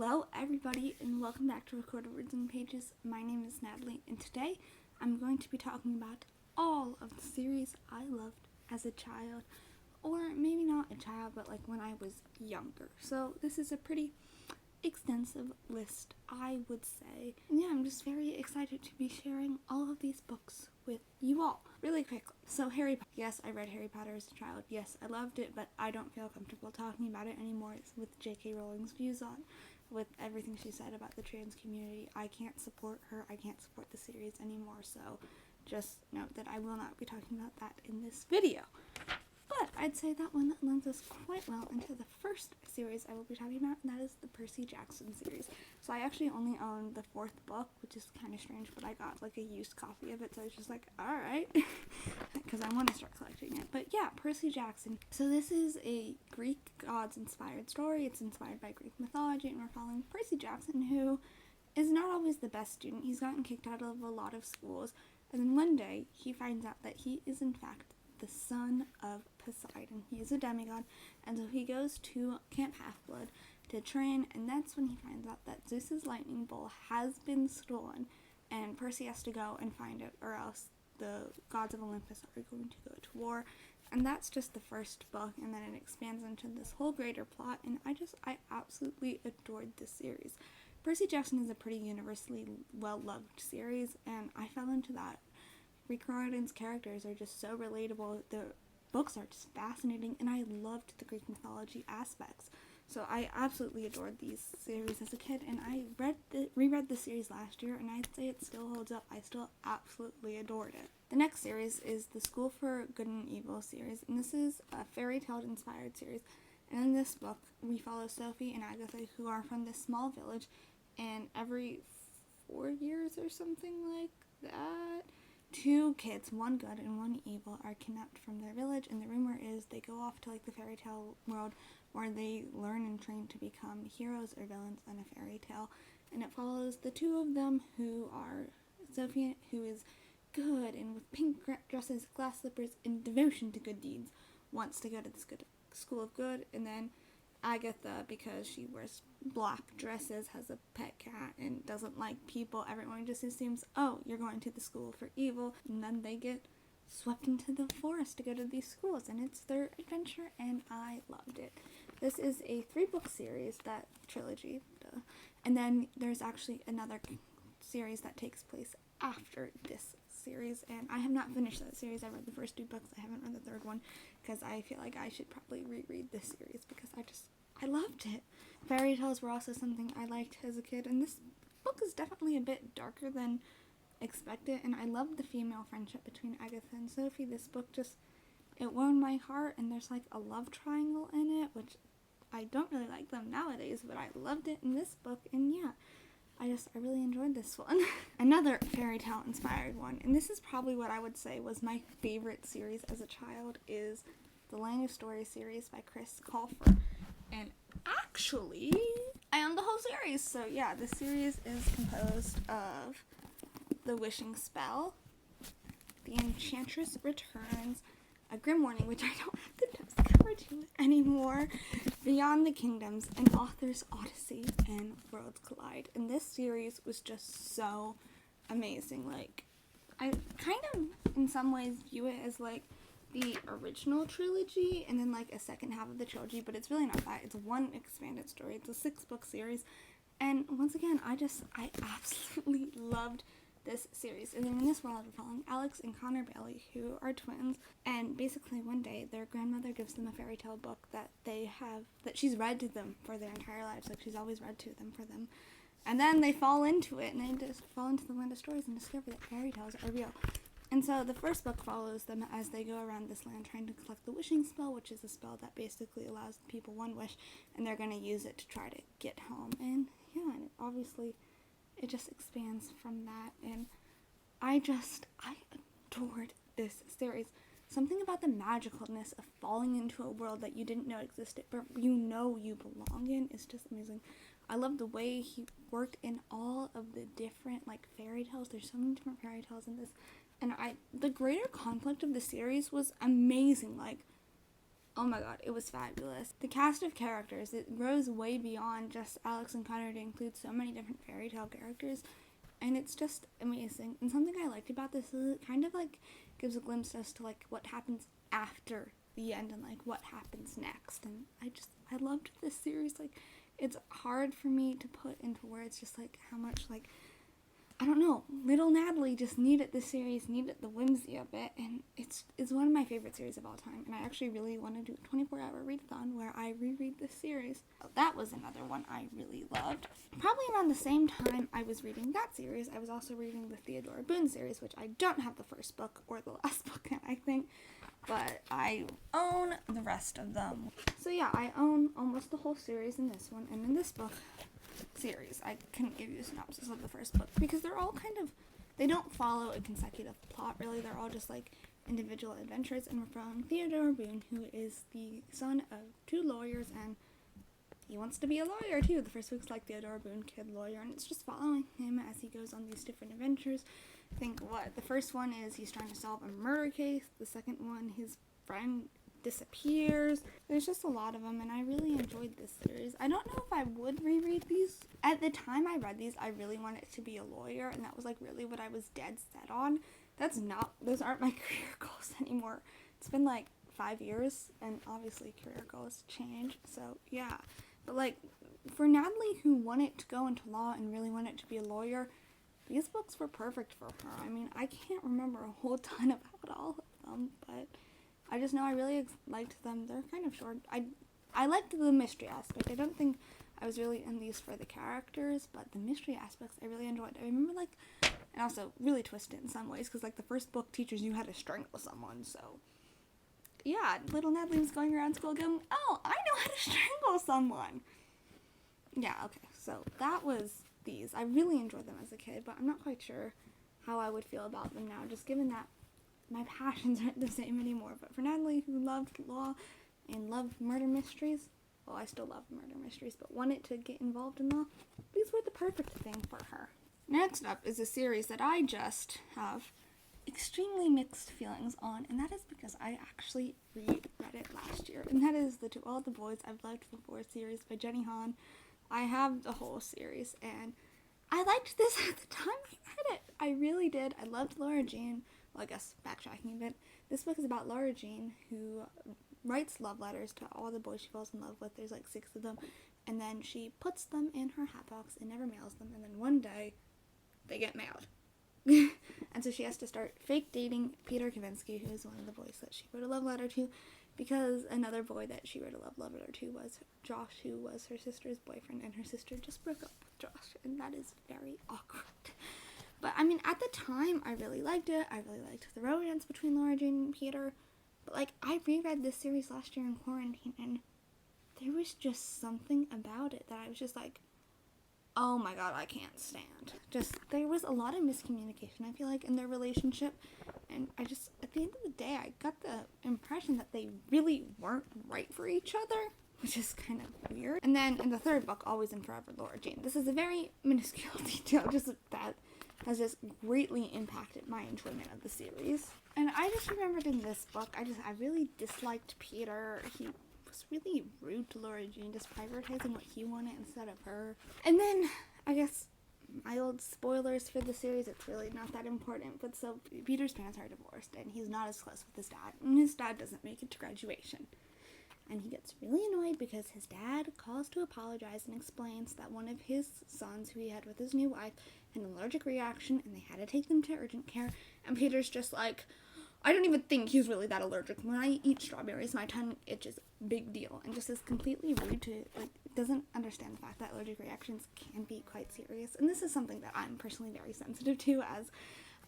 Hello everybody and welcome back to Recorded Words and Pages. My name is Natalie and today I'm going to be talking about all of the series I loved as a child, or maybe not a child but like when I was younger. So this is a pretty extensive list, I would say. And yeah, I'm just very excited to be sharing all of these books with you all really quickly. So Harry Potter. Yes, I read Harry Potter as a child. Yes, I loved it, but I don't feel comfortable talking about it anymore. It's with J.K. Rowling's views on, with everything she said about the trans community. I can't support her. I can't support the series anymore. So just note that I will not be talking about that in this video. But I'd say that one lends us quite well into the first series I will be talking about, and that is the Percy Jackson series. So I actually only own the 4th book, which is kind of strange, but I got like a used copy of it, so I was just like, alright, because I want to start collecting it. But yeah, Percy Jackson. So this is a Greek gods-inspired story. It's inspired by Greek mythology, and we're following Percy Jackson, who is not always the best student. He's gotten kicked out of a lot of schools, and then one day he finds out that he is in fact the son of Poseidon. He is a demigod, and so he goes to Camp Half-Blood to train, and that's when he finds out that Zeus's lightning bolt has been stolen, and Percy has to go and find it, or else the gods of Olympus are going to go to war. And that's just the first book, and then it expands into this whole greater plot, and I absolutely adored this series. Percy Jackson is a pretty universally well-loved series, and I fell into that. Rick Riordan's characters are just so relatable. The books are just fascinating, and I loved the Greek mythology aspects. So I absolutely adored these series as a kid, and I reread the series last year, and I'd say it still holds up. I still absolutely adored it. The next series is the School for Good and Evil series, and this is a fairy tale inspired series. And in this book, we follow Sophie and Agatha, who are from this small village, and every 4 years or something like that, 2 kids, one good and one evil, are kidnapped from their village, and the rumor is they go off to like the fairy tale world where they learn and train to become heroes or villains in a fairy tale. And it follows the 2 of them, who are Sophie, who is good and with pink dresses, glass slippers, and devotion to good deeds, wants to go to this good school of good, and then Agatha, because she wears black dresses, has a pet cat, and doesn't like people, everyone just assumes, oh, you're going to the school for evil, and then they get swept into the forest to go to these schools, and it's their adventure, and I loved it. This is a 3-book series, that trilogy, and then there's actually another series that takes place after this series, and I have not finished that series. I read the first 2 books. I haven't read the 3rd one because I feel like I should probably reread this series because I loved it. Fairy tales were also something I liked as a kid, and this book is definitely a bit darker than expected, and I loved the female friendship between Agatha and Sophie. This book it warmed my heart, and there's like a love triangle in it, which I don't really like them nowadays, but I loved it in this book, and yeah, I really enjoyed this one. Another fairy tale inspired one, and this is probably what I would say was my favorite series as a child, is the Land of Stories series by Colfer. And actually, I own the whole series. So yeah, the series is composed of The Wishing Spell, The Enchantress Returns, A Grim Warning, which I don't have to discover to anymore, Beyond the Kingdoms, An Author's Odyssey, and Worlds Collide. And this series was just so amazing. Like, I kind of, in some ways, view it as like the original trilogy and then like a second half of the trilogy, but it's really not that. It's one expanded story. It's a 6-book series, and once again, I absolutely loved this series. And then in this world, we're following Alex and Connor Bailey, who are twins, and basically one day their grandmother gives them a fairy tale book that she's read to them for their entire lives. Like, she's always read to them for them, and then they fall into it, and they just fall into the land of stories and discover that fairy tales are real. And so the first book follows them as they go around this land trying to collect the wishing spell, which is a spell that basically allows people one wish, and they're going to use it to try to get home. And yeah, and obviously it just expands from that, and I adored this series. Something about the magicalness of falling into a world that you didn't know existed, but you know you belong in, is just amazing. I love the way he worked in all of the different like fairy tales. There's so many different fairy tales in this. And the greater conflict of the series was amazing. Like, Oh my god, it was fabulous. The cast of characters, it grows way beyond just Alex and Connor to include so many different fairy tale characters, and it's just amazing. And something I liked about this is it kind of like gives a glimpse as to like what happens after the end and like what happens next. And I loved this series. Like, it's hard for me to put into words just like how much like, I don't know, little Natalie just needed this series, needed the whimsy of it, and it's one of my favorite series of all time, and I actually really want to do a 24-hour readathon where I reread this series. That was another one I really loved. Probably around the same time I was reading that series, I was also reading the Theodora Boone series, which I don't have the first book or the last book in, I think, but I own the rest of them. So yeah, I own almost the whole series in this one, and in this book series, I couldn't give you a synopsis of the first book because they're all kind of, they don't follow a consecutive plot really, they're all just like individual adventures, and we're following Theodora Boone, who is the son of two lawyers, and he wants to be a lawyer too. The first book's like Theodora Boone, kid lawyer, and it's just following him as he goes on these different adventures. I think the first one is he's trying to solve a murder case, the second one his friend disappears. There's just a lot of them, and I really enjoyed this series. I don't know if I would reread these. At the time I read these, I really wanted to be a lawyer, and that was like really what I was dead set on. Those aren't my career goals anymore. It's been like 5 years, and obviously career goals change, so yeah. But like, for Natalie, who wanted to go into law and really wanted to be a lawyer, these books were perfect for her. I mean, I can't remember a whole ton about all of them, but I just know I really liked them. They're kind of short. I liked the mystery aspect. I don't think I was really in these for the characters, but the mystery aspects I really enjoyed. I remember like, and also really twisted in some ways, because like the first book teaches you how to strangle someone, so yeah, little Natalie was going around school going, oh, I know how to strangle someone. Yeah, okay, so that was these. I really enjoyed them as a kid, but I'm not quite sure how I would feel about them now, just given that my passions aren't the same anymore. But for Natalie, who loved law and loved murder mysteries, well, I still love murder mysteries, but wanted to get involved in law, these were the perfect thing for her. Next up is a series that I just have extremely mixed feelings on, and that is because I actually read it last year, and that is the To All the Boys I've Loved Before series by Jenny Han. I have the whole series, and I liked this at the time I read it. I really did. I loved Laura Jean. Well, I guess backtracking a bit, this book is about Laura Jean, who writes love letters to all the boys she falls in love with. There's like 6 of them, and then she puts them in her hat box and never mails them, and then one day they get mailed. And so she has to start fake dating Peter Kavinsky, who is one of the boys that she wrote a love letter to, because another boy that she wrote a love letter to was Josh, who was her sister's boyfriend, and her sister just broke up with Josh, and that is very awkward. But I mean, at the time, I really liked it. I really liked the romance between Laura Jean and Peter. But like, I reread this series last year in quarantine, and there was just something about it that I was just like, oh my god, I can't stand. Just, there was a lot of miscommunication, I feel like, in their relationship, and I just, at the end of the day, I got the impression that they really weren't right for each other, which is kind of weird. And then in the third book, Always and Forever, Laura Jean. This is a very minuscule detail, just that has just greatly impacted my enjoyment of the series. And I just remembered in this book, I really disliked Peter. He was really rude to Laura Jean, just prioritizing what he wanted instead of her. And then, I guess, mild spoilers for the series, it's really not that important, but so Peter's parents are divorced, and he's not as close with his dad, and his dad doesn't make it to graduation. And he gets really annoyed because his dad calls to apologize and explains that one of his sons, who he had with his new wife, had an allergic reaction, and they had to take them to urgent care, and Peter's just like, I don't even think he's really that allergic. When I eat strawberries, my tongue itches. Big deal. And just is completely rude to, like, doesn't understand the fact that allergic reactions can be quite serious. And this is something that I'm personally very sensitive to, as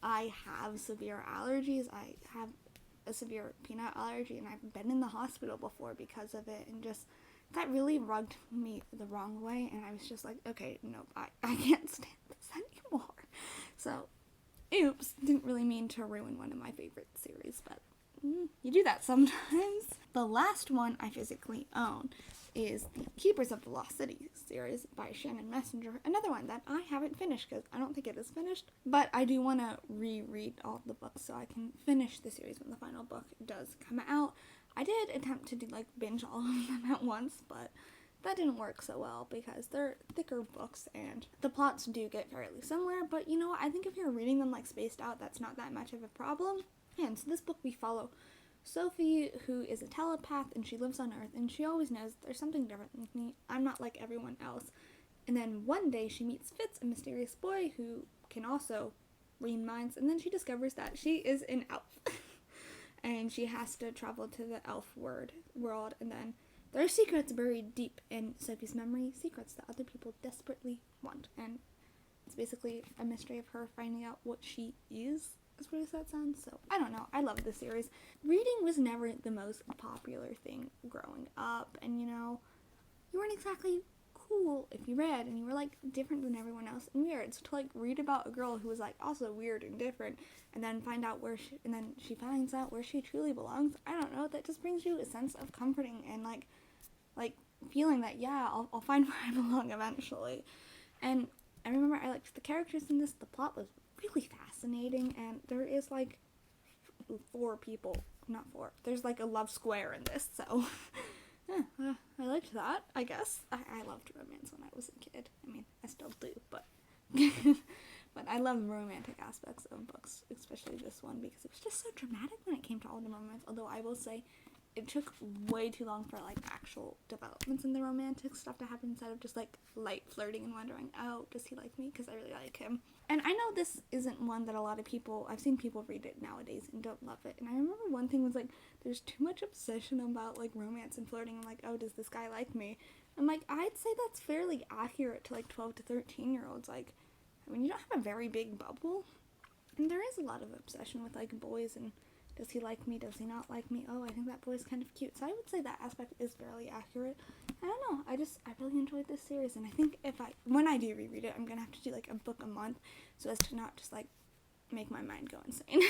I have severe allergies. I have a severe peanut allergy, and I've been in the hospital before because of it, and just, that really rubbed me the wrong way, and I was just like, okay, nope, I can't stand this anymore. So, oops, didn't really mean to ruin one of my favorite series, but you do that sometimes. The last one I physically own is the Keepers of the Lost City series by Shannon Messenger. Another one that I haven't finished because I don't think it is finished, but I do want to reread all the books so I can finish the series when the final book does come out. I did attempt to do, like, binge all of them at once, but that didn't work so well because they're thicker books and the plots do get fairly similar, but you know what, I think if you're reading them, like, spaced out, that's not that much of a problem. And so this book we follow Sophie, who is a telepath, and she lives on Earth, and she always knows there's something different with me. I'm not like everyone else. And then one day she meets Fitz, a mysterious boy who can also read minds, and then she discovers that she is an elf. And she has to travel to the elf world, and then there are secrets buried deep in Sophie's memory, secrets that other people desperately want. And it's basically a mystery of her finding out what she is, as weird as that sounds. So, I don't know. I love this series. Reading was never the most popular thing growing up, and you know, you weren't exactly cool if you read, and you were like different than everyone else and weird. So to like read about a girl who was like also weird and different, and then she finds out where she truly belongs, I don't know, that just brings you a sense of comforting and like feeling that, yeah, I'll find where I belong eventually. And I remember I liked the characters in this. The plot was really fascinating, and there is like there's like a love square in this, so yeah, I liked that, I guess. I loved romance when I was a kid. I mean, I still do, but but I love romantic aspects of books, especially this one, because it was just so dramatic when it came to all the romance, although I will say it took way too long for like actual developments in the romantic stuff to happen instead of just like light flirting and wondering, oh, does he like me? Because I really like him. And I know this isn't one that I've seen people read it nowadays and don't love it. And I remember one thing was like, there's too much obsession about like romance and flirting and like, oh, does this guy like me? I'm like, I'd say that's fairly accurate to like 12 to 13-year-olds. Like, I mean, you don't have a very big bubble. And there is a lot of obsession with like boys and does he like me? Does he not like me? Oh, I think that boy's kind of cute. So I would say that aspect is fairly accurate. I don't know. I really enjoyed this series, and I think when I do reread it, I'm gonna have to do like a book a month, so as to not just like make my mind go insane.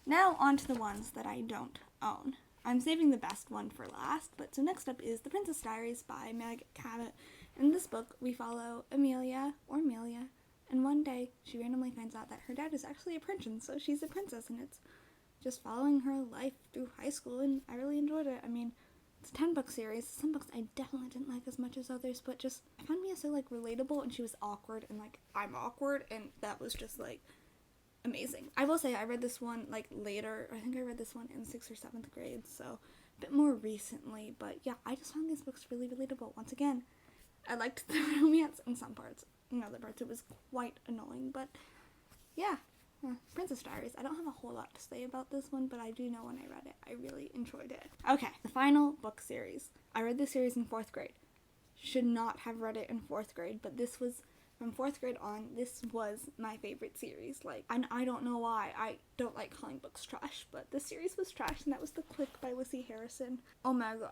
Now on to the ones that I don't own. I'm saving the best one for last, but so next up is The Princess Diaries by Meg Cabot. In this book, we follow Amelia, and one day she randomly finds out that her dad is actually a prince, and so she's a princess, and it's just following her life through high school, and I really enjoyed it. I mean, it's a 10-book series. Some books I definitely didn't like as much as others, but just, I found Mia so, like, relatable, and she was awkward, and, like, I'm awkward, and that was just, like, amazing. I will say, I read this one, like, later. I think I read this one in 6th or 7th grade, so a bit more recently, but yeah, I just found these books really relatable. Once again, I liked the romance in some parts. In other parts, it was quite annoying, but yeah. Princess Diaries. I don't have a whole lot to say about this one, but I do know when I read it, I really enjoyed it. Okay, the final book series. I read this series in 4th grade. Should not have read it in 4th grade, but this was, from 4th grade on, this was my favorite series. Like, and I don't know why. I don't like calling books trash, but this series was trash, and that was The Click by Lizzie Harrison. Oh my god,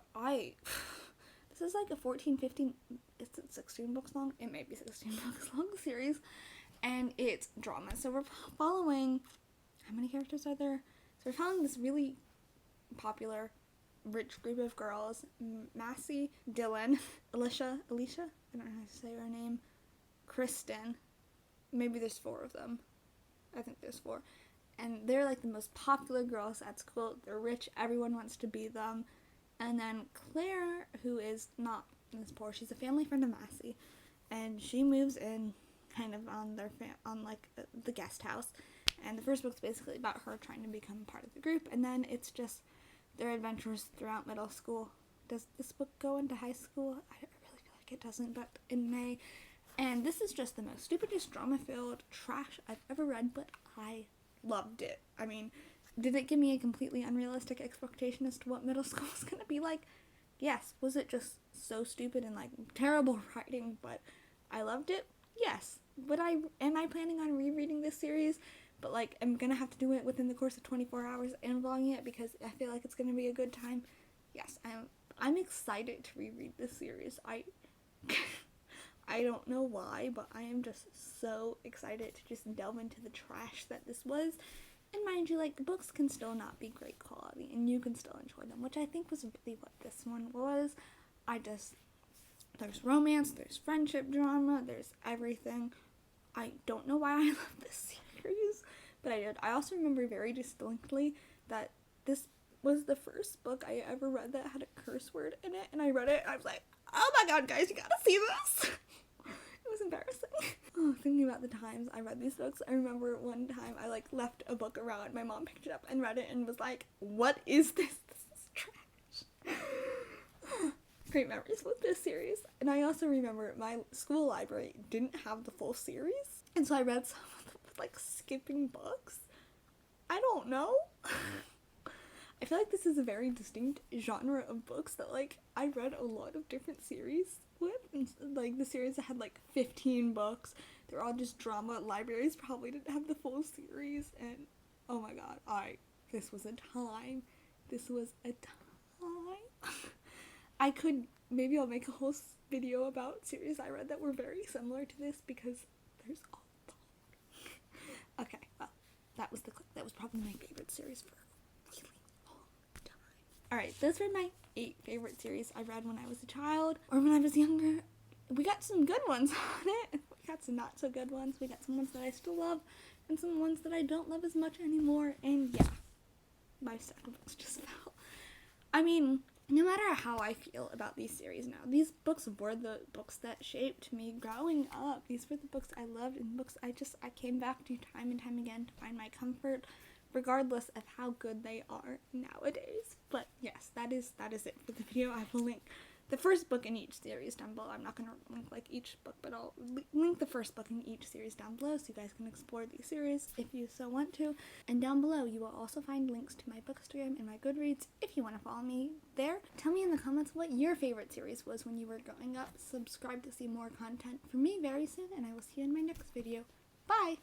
this is like a 15, is it 16 books long? It may be 16 books long series. And it's drama. So we're following, how many characters are there? So we're following this really popular, rich group of girls. Massey, Dylan, Alicia, I don't know how to say her name, Kristen. Maybe there's 4 of them. I think there's 4. And they're like the most popular girls at school. They're rich. Everyone wants to be them. And then Claire, who is not this poor, she's a family friend of Massey. And she moves in kind of on the guest house, and the first book's basically about her trying to become part of the group, and then it's just their adventures throughout middle school. Does this book go into high school? I really feel like it doesn't, but it may. And this is just the most stupidest drama-filled trash I've ever read, but I loved it. I mean, did it give me a completely unrealistic expectation as to what middle school is gonna be like? Yes. Was it just so stupid and like terrible writing, but I loved it? Yes. Am I planning on rereading this series? But like, I'm gonna have to do it within the course of 24 hours and vlogging it because I feel like it's gonna be a good time. Yes, I'm excited to reread this series. I don't know why, but I am just so excited to just delve into the trash that this was. And mind you, like, the books can still not be great quality, and you can still enjoy them, which I think was really what this one was. There's romance, there's friendship drama, there's everything. I don't know why I love this series, but I did. I also remember very distinctly that this was the first book I ever read that had a curse word in it, and I read it and I was like, oh my god, guys, you gotta see this. It was embarrassing. Oh, thinking about the times I read these books, I remember one time I like left a book around, my mom picked it up and read it and was like, what is this? This is trash. Great memories with this series. And I also remember my school library didn't have the full series, and so I read some of them like skipping books. I don't know. I feel like this is a very distinct genre of books that like I read a lot of different series with, and like the series that had like 15 books, they're all just drama. Libraries probably didn't have the full series, and oh my god, this was a time. Maybe I'll make a whole video about series I read that were very similar to this, because there's all the okay, well, that was probably my favorite series for a really long time. Alright, those were my 8 favorite series I read when I was a child, or when I was younger. We got some good ones on it. We got some not so good ones. We got some ones that I still love, and some ones that I don't love as much anymore, and yeah, my second book's just about. I mean, no matter how I feel about these series now, these books were the books that shaped me growing up. These were the books I loved, and books I came back to time and time again to find my comfort, regardless of how good they are nowadays. But yes, that is it for the video. I will link the first book in each series down below. I'm not going to link like each book, but I'll link the first book in each series down below so you guys can explore these series if you so want to. And down below you will also find links to my Bookstagram and my Goodreads if you want to follow me there. Tell me in the comments what your favorite series was when you were growing up. Subscribe to see more content from me very soon, and I will see you in my next video. Bye!